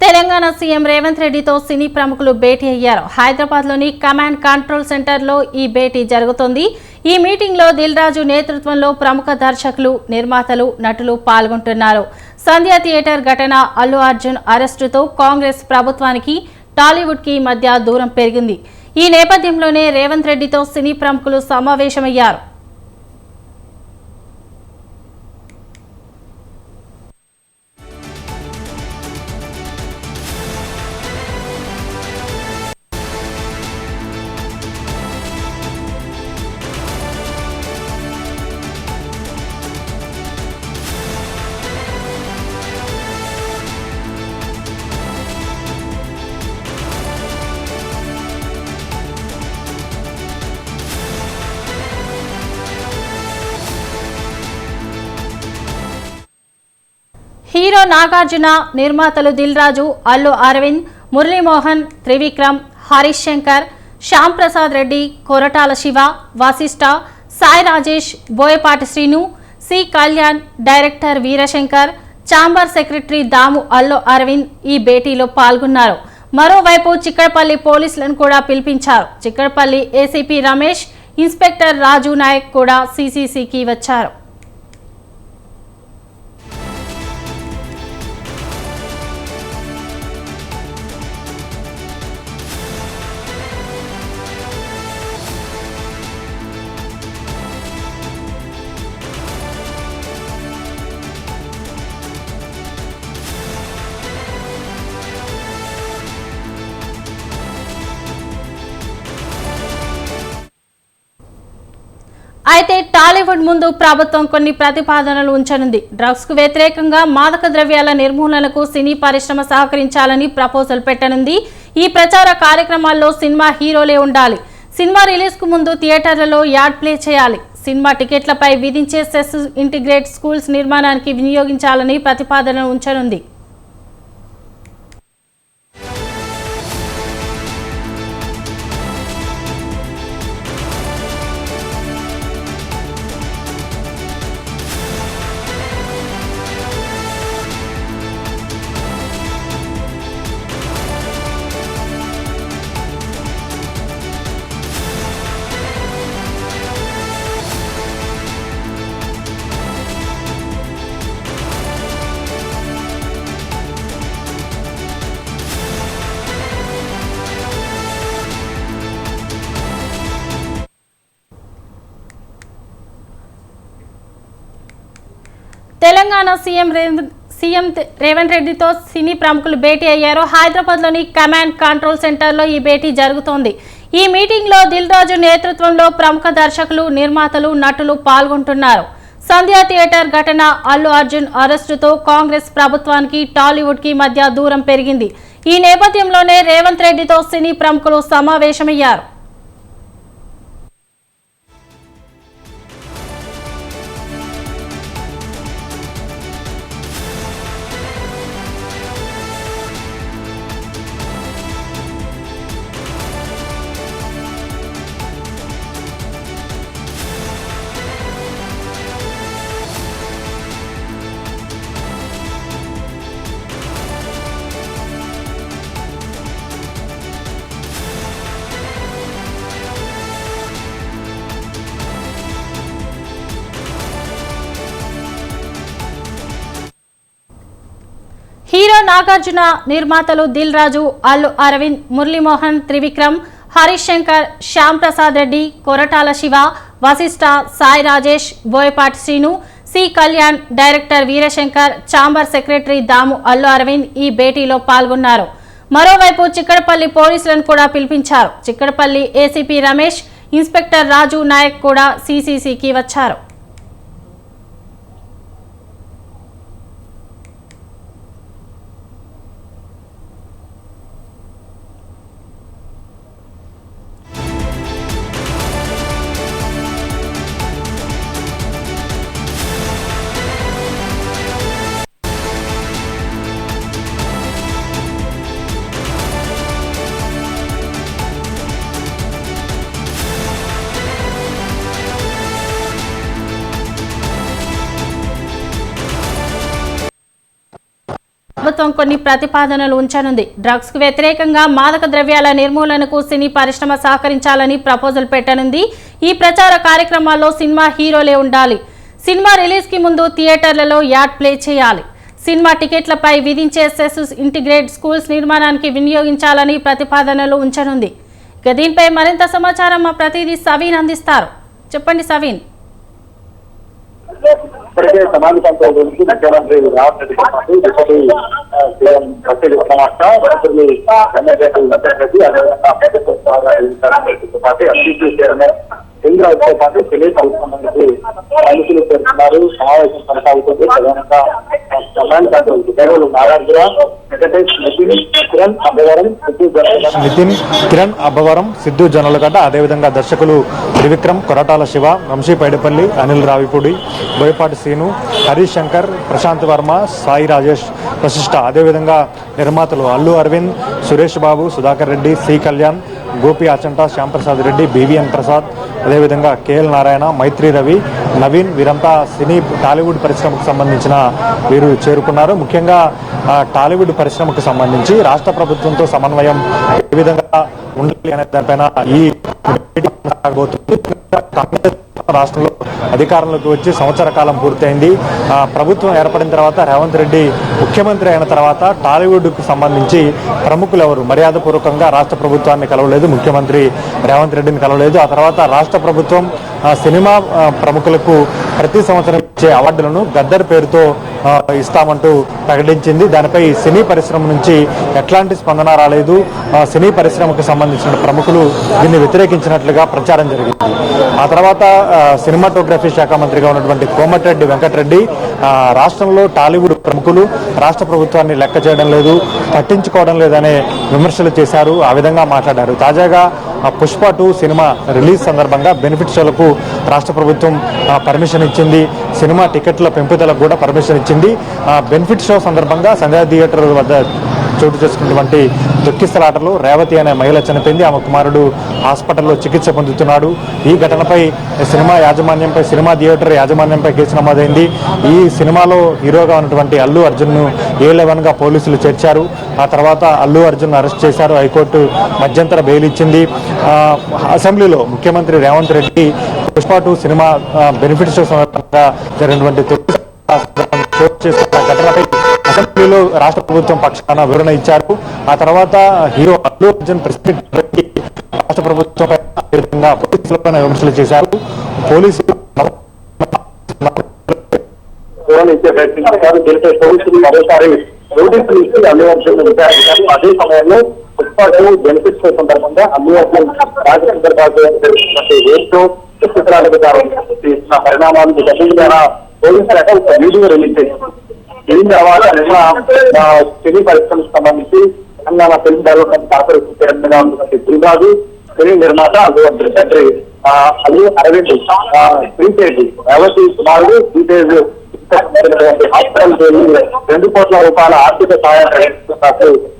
Telangana CM Revanth రెడ్డితో సినీ ప్రముఖులు భేటీ అయ్యారు. హైదరాబాద్లోని కమాండ్ కంట్రోల్ సెంటర్లో ఈ భేటీ జరుగుతోంది. ఈ మీటింగ్లో దిల్ రాజు నేతృత్వంలో ప్రముఖ దర్శకులు, నిర్మాతలు, నటులు పాల్గొంటున్నారు. సంధ్య థియేటర్ ఘటన, అల్లు అర్జున్ అరెస్టుతో కాంగ్రెస్ ప్రభుత్వానికి, టాలీవుడ్కి మధ్య దూరం పెరిగింది. ఈ నేపథ్యంలోనే రేవంత్ రెడ్డితో సినీ ప్రముఖులు సమావేశమయ్యారు. హీరో నాగార్జున, నిర్మాతలు Dil Raju, Allu Aravind, Murali Mohan, Trivikram, Harish Shankar, Shyam Prasad Reddy, Koratala Siva, Vasishta, Sai Rajesh, Boyapati Srinu, C Kalyan, director Veerashankar, chamber secretary Damu Allu Aravind ఈ భేటీలో పాల్గొన్నారు. మరోవైపు చిక్కడపల్లి పోలీసులను కూడా పిలిపించారు. చిక్కడపల్లి ఏసీపీ రమేష్, ఇన్స్పెక్టర్ రాజు నాయక్ కూడా సీసీసీకి వచ్చారు. అయితే టాలీవుడ్ ముందు ప్రభుత్వం కొన్ని ప్రతిపాదనలు ఉంచనుంది. డ్రగ్స్ కు వ్యతిరేకంగా, మాదక ద్రవ్యాల నిర్మూలనకు సినీ పరిశ్రమ సహకరించాలని ప్రపోజల్ పెట్టనుంది. ఈ ప్రచార కార్యక్రమాల్లో సినిమా హీరోలే ఉండాలి. సినిమా రిలీజ్ కు ముందు థియేటర్లలో యాడ్ ప్లే చేయాలి. సినిమా టికెట్లపై విధించే సెస్ ఇంటిగ్రేట్ స్కూల్స్ నిర్మాణానికి వినియోగించాలని ప్రతిపాదన ఉంచనుంది. తెలంగాణ సీఎం రేవంత్ రెడ్డితో సినీ ప్రముఖులు భేటీ అయ్యారు. హైదరాబాద్లోని కమాండ్ కంట్రోల్ సెంటర్లో ఈ భేటీ జరుగుతోంది. ఈ మీటింగ్లో దిల్ రాజు నేతృత్వంలో ప్రముఖ దర్శకులు, నిర్మాతలు, నటులు పాల్గొంటున్నారు. సంధ్య థియేటర్ ఘటన, అల్లు అర్జున్ అరెస్టుతో కాంగ్రెస్ ప్రభుత్వానికి, టాలీవుడ్కి మధ్య దూరం పెరిగింది. ఈ నేపథ్యంలోనే రేవంత్ రెడ్డితో సినీ ప్రముఖులు సమావేశమయ్యారు. హీరో నాగార్జున, నిర్మాతలు Dil Raju, Allu Aravind, Murali Mohan, Trivikram, Harish Shankar, Shyam Prasad Reddy, Koratala Siva, Vasishta, Sai Rajesh, Boyapati Srinu, C Kalyan, director Veerashankar, chamber secretary Damu Allu Aravind ఈ భేటీలో పాల్గొన్నారు. మరోవైపు చిక్కడపల్లి పోలీసులను కూడా పిలిపించారు. చిక్కడపల్లి ఏసీపీ రమేష్, ఇన్స్పెక్టర్ రాజు నాయక్ కూడా సీసీసీకి వచ్చారు. ప్రభుత్వం కొన్ని ప్రతిపాదనలు ఉంచనుంది. డ్రగ్స్ కు వ్యతిరేకంగా మాదక ద్రవ్యాల నిర్మూలనకు సినీ పరిశ్రమ సహకరించాలని ప్రపోజల్ పెట్టనుంది. ఈ ప్రచార కార్యక్రమాల్లో సినిమా హీరోలే ఉండాలి. సినిమా రిలీజ్ కి ముందు థియేటర్లలో యాడ్ ప్లే చేయాలి. సినిమా టికెట్లపై విధించే సెస్ ఇంటిగ్రేట్ స్కూల్స్ నిర్మాణానికి వినియోగించాలని ప్రతిపాదనలు ఉంచనుంది. ఇక దీనిపై మరింత సమాచారం మా ప్రతినిధి సవీన్ అందిస్తారు. చెప్పండి సవీన్. ఇప్పటికే సమావేశంతో గురించి ముఖ్యమంత్రి చైర్మన్ పాటు తెలియదు సంబంధించి ఎన్నికలు చేస్తున్నారు. సమావేశం కొనసాగుతుంది. నితిన్, కిరణ్ అబ్బవరం, సిద్ధు జొన్నలగడ్డ, అదేవిధంగా దర్శకులు త్రివిక్రమ్, కొరటాల శివ, వంశీ పైడిపల్లి, అనిల్ రావిపూడి, బోయపాటి శ్రీను, హరీష్ శంకర్, ప్రశాంత్ వర్మ, సాయి రాజేష్, వశిష్ఠ, అదేవిధంగా నిర్మాతలు అల్లు అరవింద్, సురేష్ బాబు, సుధాకర్ రెడ్డి, సి కళ్యాణ్, గోపి ఆచంట, శ్యాంప్రసాద్ రెడ్డి, బివిఎన్ ప్రసాద్, అదేవిధంగా కేఎల్ నారాయణ, మైత్రి రవి, నవీన్, వీరంతా సినీ టాలీవుడ్ పరిశ్రమకు సంబంధించిన వీరు చేరుకున్నారు. ముఖ్యంగా టాలీవుడ్ పరిశ్రమకు సంబంధించి రాష్ట్ర ప్రభుత్వంతో సమన్వయం ఏ విధంగా ఉండాలి అనే దానిపైన ఈ కాంగ్రెస్ రాష్ట్రంలో అధికారంలోకి వచ్చి సంవత్సర కాలం పూర్తయింది. ప్రభుత్వం ఏర్పడిన తర్వాత రేవంత్ రెడ్డి ముఖ్యమంత్రి అయిన తర్వాత టాలీవుడ్కు సంబంధించి ప్రముఖులు ఎవరు మర్యాదపూర్వకంగా రాష్ట్ర ప్రభుత్వాన్ని కలవలేదు, ముఖ్యమంత్రి రేవంత్ రెడ్డిని కలవలేదు. ఆ తర్వాత రాష్ట్ర ప్రభుత్వం సినిమా ప్రముఖులకు ప్రతి సంవత్సరం ఇచ్చే అవార్డులను గద్దర్ పేరుతో ఇస్తామంటూ ప్రకటించింది. దానిపై సినీ పరిశ్రమ నుంచి ఎట్లాంటి స్పందన రాలేదు. సినీ పరిశ్రమకు సంబంధించిన ప్రముఖులు దీన్ని వ్యతిరేకించినట్లుగా ప్రచారం జరిగింది. ఆ తర్వాత సినిమాటోగ్రఫీ శాఖ మంత్రిగా ఉన్నటువంటి కోమటిరెడ్డి వెంకటరెడ్డి రాష్ట్రంలో టాలీవుడ్ ప్రముఖులు రాష్ట్ర ప్రభుత్వాన్ని లెక్క చేయడం లేదు, పట్టించుకోవడం లేదనే విమర్శలు చేశారు. ఆ విధంగా మాట్లాడారు. తాజాగా పుష్ప 2 సినిమా రిలీజ్ సందర్భంగా బెనిఫిట్ షోలకు రాష్ట్ర ప్రభుత్వం పర్మిషన్ ఇచ్చింది. సినిమా టికెట్ల పెంపుదలకు కూడా పర్మిషన్ ఇచ్చింది. బెనిఫిట్ షో సందర్భంగా సంధ్యా థియేటర్ వద్ద చోటు చేసుకున్నటువంటి తొక్కిసలాటలో రేవతి అనే మహిళ చనిపోయింది. ఆమె కుమారుడు హాస్పిటల్లో చికిత్స పొందుతున్నాడు. ఈ ఘటనపై సినిమా థియేటర్ యాజమాన్యంపై కేసు నమోదైంది. ఈ సినిమాలో హీరోగా ఉన్నటువంటి అల్లు అర్జున్ను A11గా పోలీసులు చేర్చారు. ఆ తర్వాత అల్లు అర్జున్ అరెస్ట్ చేశారు. హైకోర్టు మధ్యంతర బెయిల్ ఇచ్చింది. అసెంబ్లీలో ముఖ్యమంత్రి Revanth Reddy Pushpa 2 cinema benefit show సందర్భంగా జరిగినటువంటి ఘటనపై అసెంబ్లీలో రాష్ట్ర ప్రభుత్వం పక్షాన వివరణ ఇచ్చారు. ఆ తర్వాత హీరో అల్లు అర్జున్ ప్రెసిడెంట్ రాష్ట్ర ప్రభుత్వంపై పోలీసులపైన విమర్శలు చేశారు. పోలీసులు మరోసారి నోటీసులు ఇచ్చి అల్లు అర్జున్ విచారించారు. అదే సమయంలో పుష్ప 2 బెనిఫిట్స్ సందర్భంగా అల్లు అర్జున్ రాజకీయ తీసిన పరిణామాలు పోలీసుల ఒక వీడియో రిలీజ్ చేసింది. దీని తర్వాత సినీ పరిశ్రమకు సంబంధించి Telangana film development corporation chairman గా ఉన్నటువంటి దిల్రాజు, సినీ నిర్మాత అల్లు అర్జున్ తండ్రి అల్లు అరవింద్, శ్రీతేజ్, రేవతి కుమారుడు శ్రీతేజ్ హాస్పిటల్ 2 కోట్ల రూపాయల ఆర్థిక సహాయం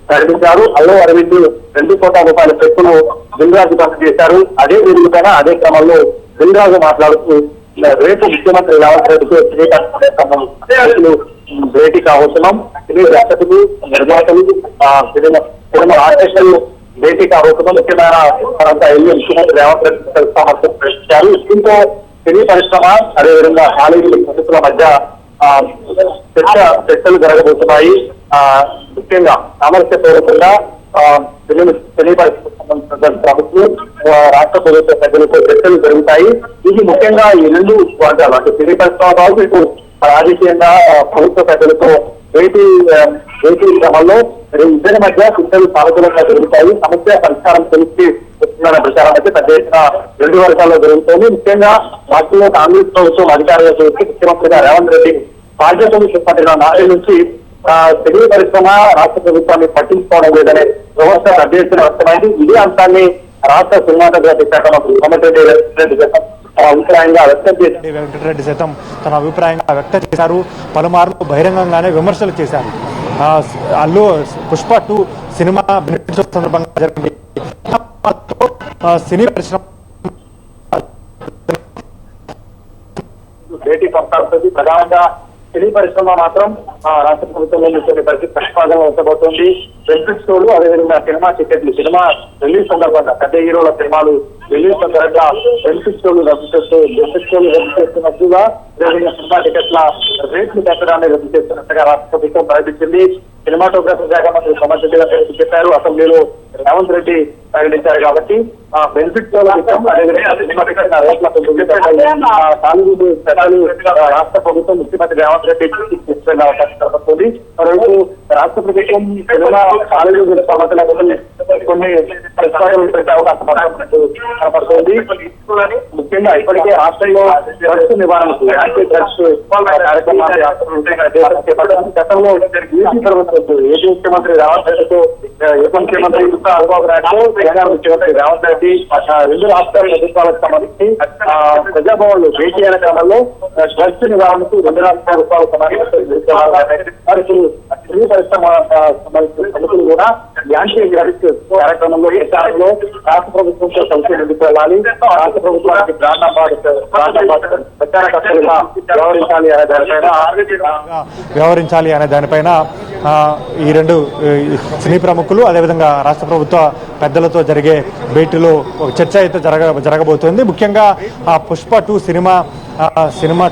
ప్రకటించారు. అల్లు అరవింద్ 2 కోట్ల రూపాయల చెక్కును దిల్రాజు పంపిణీ చేశారు. అదే వేదికపైన అదే క్రమంలో దిల్రాజు మాట్లాడుతూ రేపు ముఖ్యమంత్రి రేవంత్ రెడ్డికి భేటీ కావస్తున్నాం, సినీ దర్శకులు, నిర్మాతలు, సినిమా ఆర్టిస్టులు భేటీ కావస్తున్నాం, ముఖ్యమైన వెళ్ళి ముఖ్యమంత్రి రేవంత్ రెడ్డి ప్రకటించారు. దీంతో సినీ పరిశ్రమ అదేవిధంగా హాలీవుడ్ ప్రముఖుల మధ్య చర్చలు జరగబోతున్నాయి. ముఖ్యంగా సామరస్యపూర్వకంగా సినీ పరిశ్రమకు సంబంధించిన ప్రముఖులు, రాష్ట్ర ప్రభుత్వ ప్రజలతో చర్చలు జరుగుతాయి. ఇది ముఖ్యంగా ఈ 2 వర్గాలు అంటే సినీ పరిశ్రమ కావచ్చు, ఇటు రాజకీయంగా ప్రభుత్వ ప్రజలతో భేటీ క్రమంలో ఇద్దరి మధ్య చర్చలు సానుకూలంగా జరుగుతాయి. సమస్య పరిష్కారం తెలిసి వస్తుందన్న ప్రచారం అయితే పెద్ద ఎత్తున 2 వర్గాల్లో జరుగుతుంది. ముఖ్యంగా పార్టీలో కాంగ్రెస్ ప్రభుత్వం అధికారంలోకి వచ్చి ముఖ్యమంత్రిగా రేవంత్ రెడ్డి బాధ్యతలు చేపట్టిన నాటి నుంచి సినీ పరిశ్రమ రాష్ట్ర ప్రభుత్వాన్ని పట్టించుకోవడం లేదనే వ్యవస్థ పెద్ద ఎత్తున వ్యక్తమైంది. ఇదే అంశాన్ని రాష్ట్ర సినిమాటోగ్రఫీ శాఖ మంత్రి కోమటిరెడ్డి వెంకటరెడ్డి సైతం తన అభిప్రాయంగా వ్యక్తం చేశారు. పలుమార్లు బహిరంగంగానే విమర్శలు చేశారు. అల్లు పుష్ప 2 సినిమా బెనిఫిట్ సందర్భంగా జరిగింది. సినీ పరిశ్రమ భేటీ కొనసాగుతుంది. ప్రధానంగా సినీ పరిశ్రమ మాత్రం రాష్ట్ర ప్రభుత్వంలో కొన్ని ప్రతిపాదన వచ్చబోతోంది. బెనిఫిట్ షోలు, అదేవిధంగా సినిమా టికెట్లు, సినిమా రిలీజ్ సందర్భంగా పెద్ద హీరోల సినిమాలు రిలీజ్ సందర్భంగా బెనిఫిట్ షోలు రద్దు చేస్తున్నట్టుగా, అదేవిధంగా సినిమా టికెట్ల రేట్లు పెంచడాన్ని రద్దు చేస్తున్నట్టుగా రాష్ట్ర ప్రభుత్వం ప్రకటించింది. సినిమాటోగ్రఫీ శాఖ మంత్రి సోమశెట్టి గారు చెప్పారు, అసెంబ్లీలో రేవంత్ రెడ్డి ప్రకటించారు. కాబట్టి బెనిఫిట్ షోల విషయం, అదేవిధంగా సినిమా టికెట్ల రేట్ల టాలీవుడ్ పెద్దలు రాష్ట్ర ప్రభుత్వం ముఖ్యమంత్రి రేవంత్ రెడ్డి తీసుకునే అవకాశం కనబడుతుంది. మరోవైపు రాష్ట్ర ప్రభుత్వం సినిమా టాలీవుడ్ సమస్యల కొన్ని ప్రతిపాదనలు పెట్టే అవకాశం కనపడుతుంది. ముఖ్యంగా ఇప్పటికే రాష్ట్రంలో డ్రగ్స్ నివారణకు యాంటీ డ్రగ్స్ కార్యక్రమాలు గతంలో ఏపీ ముఖ్యమంత్రి రేవంత్ రెడ్డితో ఉప ముఖ్యమంత్రి చంద్రబాబు నాయుడు, తెలంగాణ ముఖ్యమంత్రి రేవంత్ రెడ్డి రెండు రాష్ట్రాల ప్రభుత్వాలకు సంబంధించి ప్రజాభవన్లు భేటీ అయిన క్రమంలో డ్రగ్స్ నివారణకు రెండు రాష్ట్రాల ప్రభుత్వాలకు సంబంధించి సినీ పరిశ్రమ సమితులు కూడా యాంటీ డ్రగ్స్ కార్యక్రమంలో ప్రచారంలో రాష్ట్ర ప్రభుత్వంతో కలిసి ముందుకు వెళ్ళాలి, రాష్ట్ర ప్రభుత్వానికి ప్రచార కర్తలుగా వ్యవహరించాలి అనే దానిపైన ఈ రెండు సినీ ప్రముఖులు, అదేవిధంగా రాష్ట్ర ప్రభుత్వ పెద్దలతో జరిగే భేటీలో ఒక చర్చ అయితే జరగబోతోంది. ముఖ్యంగా పుష్ప 2 సినిమా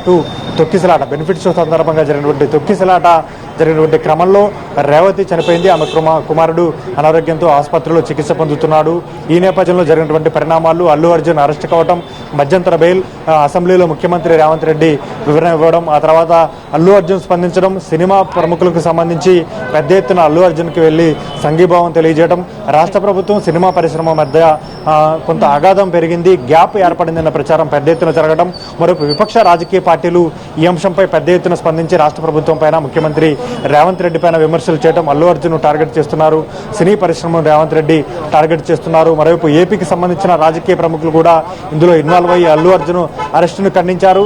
2 తొక్కిసలాట బెనిఫిట్ షో సందర్భంగా జరిగినటువంటి క్రమంలో రేవతి చనిపోయింది. ఆమె కుమారుడు అనారోగ్యంతో ఆసుపత్రిలో చికిత్స పొందుతున్నాడు. ఈ నేపథ్యంలో జరిగినటువంటి పరిణామాలు, అల్లు అర్జున్ అరెస్ట్ కావడం, మధ్యంతర బెయిల్, అసెంబ్లీలో ముఖ్యమంత్రి రేవంత్ రెడ్డి వివరణ ఇవ్వడం, ఆ తర్వాత అల్లు అర్జున్ స్పందించడం, సినిమా ప్రముఖులకు సంబంధించి పెద్ద ఎత్తున అల్లు అర్జున్కి వెళ్లి సంఘీభావం తెలియజేయడం, రాష్ట్ర ప్రభుత్వం సినిమా పరిశ్రమ మధ్య కొంత అగాధం పెరిగింది, గ్యాప్ ఏర్పడిందన్న ప్రచారం పెద్ద ఎత్తున జరగడం, మరొక విపక్ష రాజకీయ పార్టీలు ఈ అంశంపై పెద్ద ఎత్తున స్పందించి రాష్ట్ర ప్రభుత్వం పైన, ముఖ్యమంత్రి రేవంత్ రెడ్డి పైన విమర్శలు చేయడం, అల్లు అర్జున్ టార్గెట్ చేస్తున్నారు, సినీ పరిశ్రమను రేవంత్ రెడ్డి టార్గెట్ చేస్తున్నారు. మరోవైపు ఏపీకి సంబంధించిన రాజకీయ ప్రముఖులు కూడా ఇందులో ఇన్వాల్వ్ అయ్యి అల్లు అర్జున్ అరెస్టును ఖండించారు.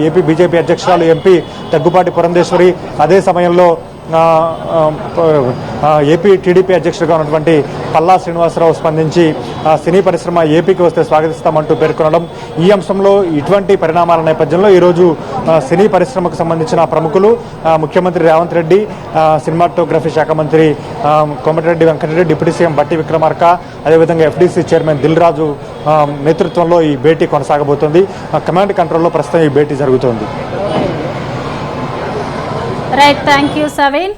ఏపీ బీజేపీ అధ్యక్షురాలు ఎంపీ దగ్గుపాటి పురంధేశ్వరి, అదే సమయంలో ఏపీ టీడీపీ అధ్యక్షుడిగా ఉన్నటువంటి పల్లా శ్రీనివాసరావు స్పందించి సినీ పరిశ్రమ ఏపీకి వస్తే స్వాగతిస్తామంటూ పేర్కొనడం, ఈ అంశంలో ఇటువంటి పరిణామాల నేపథ్యంలో ఈరోజు సినీ పరిశ్రమకు సంబంధించిన ప్రముఖులు, ముఖ్యమంత్రి రేవంత్ రెడ్డి, సినిమాటోగ్రఫీ శాఖ మంత్రి కోమటిరెడ్డి వెంకటరెడ్డి, డిప్యూటీ సీఎం బట్టి విక్రమార్క, అదేవిధంగా ఎఫ్డీసీ చైర్మన్ దిల్ రాజు నేతృత్వంలో ఈ భేటీ కొనసాగబోతోంది. కమాండ్ కంట్రోల్లో ప్రస్తుతం ఈ భేటీ జరుగుతోంది. Right, thank you Saveen.